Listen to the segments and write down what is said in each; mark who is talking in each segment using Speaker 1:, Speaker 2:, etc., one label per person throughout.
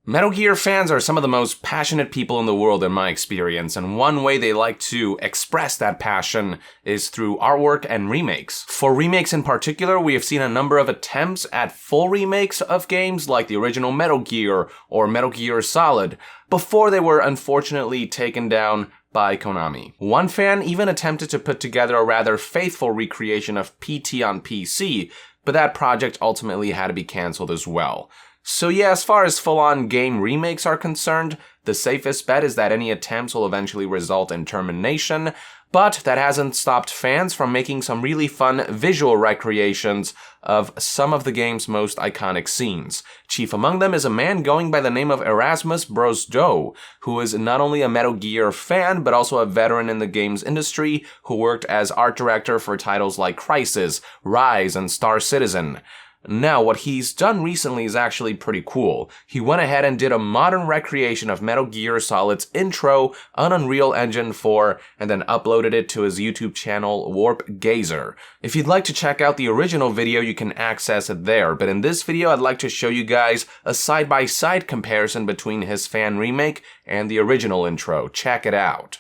Speaker 1: Metal Gear fans are some of the most passionate people in the world in my experience, and one way they like to express that passion is through artwork and remakes. For remakes in particular, we have seen a number of attempts at full remakes of games like the original Metal Gear or Metal Gear Solid, before they were unfortunately taken down by Konami. One fan even attempted to put together a rather faithful recreation of PT on PC, but that project ultimately had to be cancelled as well. So yeah, as far as full-on game remakes are concerned, the safest bet is that any attempts will eventually result in termination, but that hasn't stopped fans from making some really fun visual recreations of some of the game's most iconic scenes. Chief among them is a man going by the name of Erasmus Brosdeau, who is not only a Metal Gear fan, but also a veteran in the games industry who worked as art director for titles like Crysis, Rise, and Star Citizen. Now, what he's done recently is actually pretty cool. He went ahead and did a modern recreation of Metal Gear Solid's intro on Unreal Engine 4 and then uploaded it to his YouTube channel, Warp Gazer. If you'd like to check out the original video, you can access it there, but in this video I'd like to show you guys a side-by-side comparison between his fan remake and the original intro. Check it out.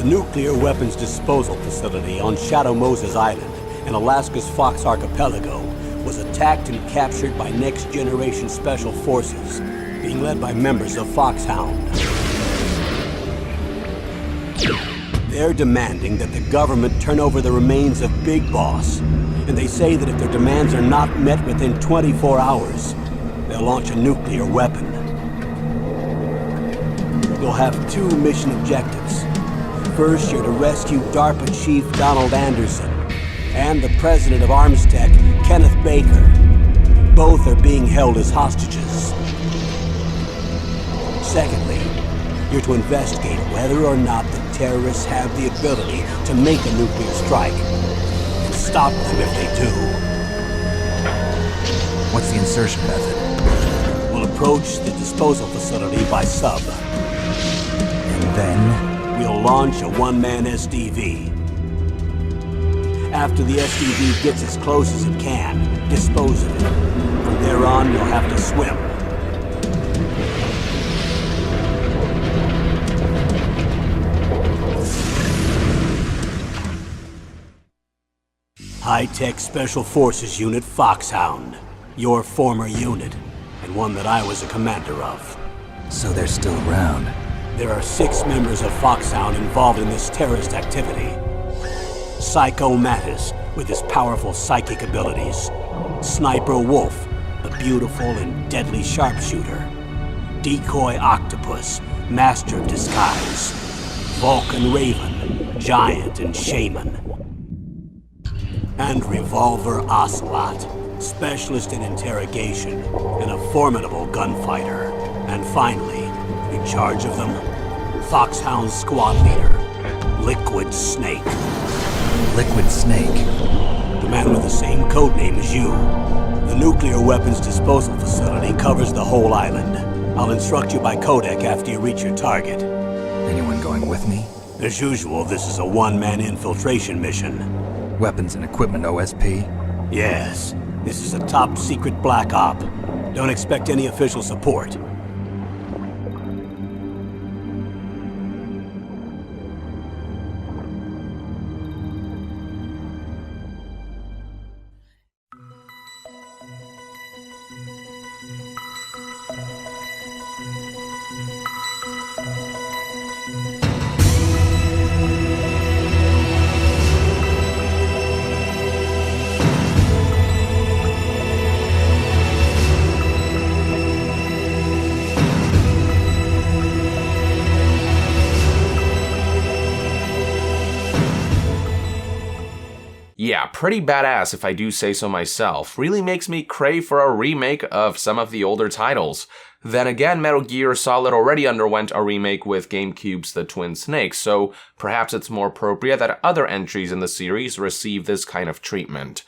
Speaker 2: Nuclear weapons disposal facility on Shadow Moses Island in Alaska's Fox Archipelago was attacked and captured by next-generation special forces, being led by members of Foxhound. They're demanding that the government turn over the remains of Big Boss, and they say that if their demands are not met within 24 hours, they'll launch a nuclear weapon. You'll have two mission objectives. First, you're to rescue DARPA Chief Donald Anderson and the President of Armstech, Kenneth Baker. Both are being held as hostages. Secondly, you're to investigate whether or not the terrorists have the ability to make a nuclear strike and stop them if they do.
Speaker 3: What's the insertion method?
Speaker 2: We'll approach the disposal facility by sub.
Speaker 3: And then?
Speaker 2: We'll launch a one-man SDV. After the SDV gets as close as it can, dispose of it. From there on, you'll have to swim. High-Tech Special Forces Unit Foxhound. Your former unit, and one that I was a commander of.
Speaker 3: So they're still around.
Speaker 2: There are 6 members of Foxhound involved in this terrorist activity. Psycho Mattis, with his powerful psychic abilities. Sniper Wolf, a beautiful and deadly sharpshooter. Decoy Octopus, master of disguise. Vulcan Raven, giant and shaman. And Revolver Ocelot, specialist in interrogation and a formidable gunfighter. And finally, in charge of them, Foxhound's squad leader, Liquid Snake.
Speaker 3: Liquid Snake?
Speaker 2: The man with the same codename as you. The nuclear weapons disposal facility covers the whole island. I'll instruct you by codec after you reach your target.
Speaker 3: Anyone going with me?
Speaker 2: As usual, this is a one-man infiltration mission.
Speaker 3: Weapons and equipment OSP?
Speaker 2: Yes. This is a top-secret black op. Don't expect any official support.
Speaker 1: pretty badass if I do say so myself. Really makes me crave for a remake of some of the older titles. Then again, Metal Gear Solid already underwent a remake with GameCube's The Twin Snakes, so perhaps it's more appropriate that other entries in the series receive this kind of treatment.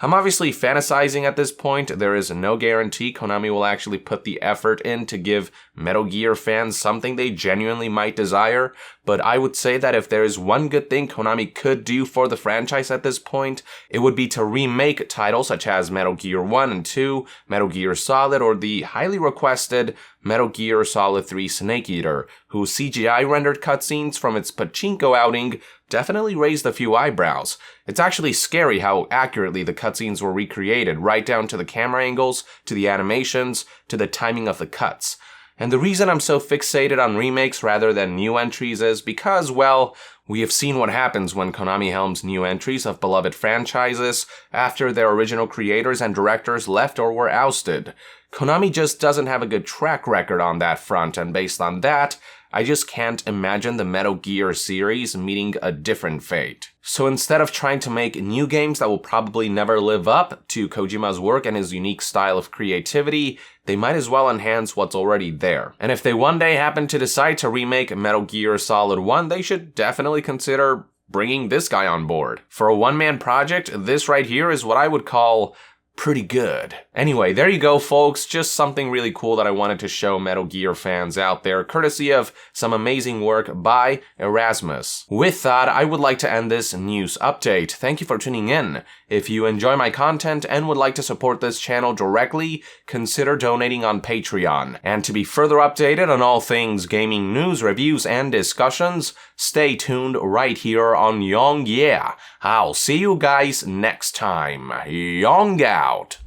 Speaker 1: I'm obviously fantasizing at this point. There is no guarantee Konami will actually put the effort in to give Metal Gear fans something they genuinely might desire, but I would say that if there is one good thing Konami could do for the franchise at this point, it would be to remake titles such as Metal Gear 1 and 2, Metal Gear Solid, or the highly requested Metal Gear Solid 3 Snake Eater, whose CGI-rendered cutscenes from its pachinko outing definitely raised a few eyebrows. It's actually scary how accurately the cutscenes were recreated, right down to the camera angles, to the animations, to the timing of the cuts. And the reason I'm so fixated on remakes rather than new entries is because, well, we have seen what happens when Konami helms new entries of beloved franchises after their original creators and directors left or were ousted. Konami just doesn't have a good track record on that front, and based on that, I just can't imagine the Metal Gear series meeting a different fate. So instead of trying to make new games that will probably never live up to Kojima's work and his unique style of creativity, they might as well enhance what's already there. And if they one day happen to decide to remake Metal Gear Solid 1, they should definitely consider bringing this guy on board. For a one-man project, this right here is what I would call pretty good. Anyway, there you go, folks. Just something really cool that I wanted to show Metal Gear fans out there, courtesy of some amazing work by Erasmus. With that, I would like to end this news update. Thank you for tuning in. If you enjoy my content and would like to support this channel directly, consider donating on Patreon. And to be further updated on all things gaming news, reviews, and discussions, stay tuned right here on Yong Yeah. I'll see you guys next time. Yong out.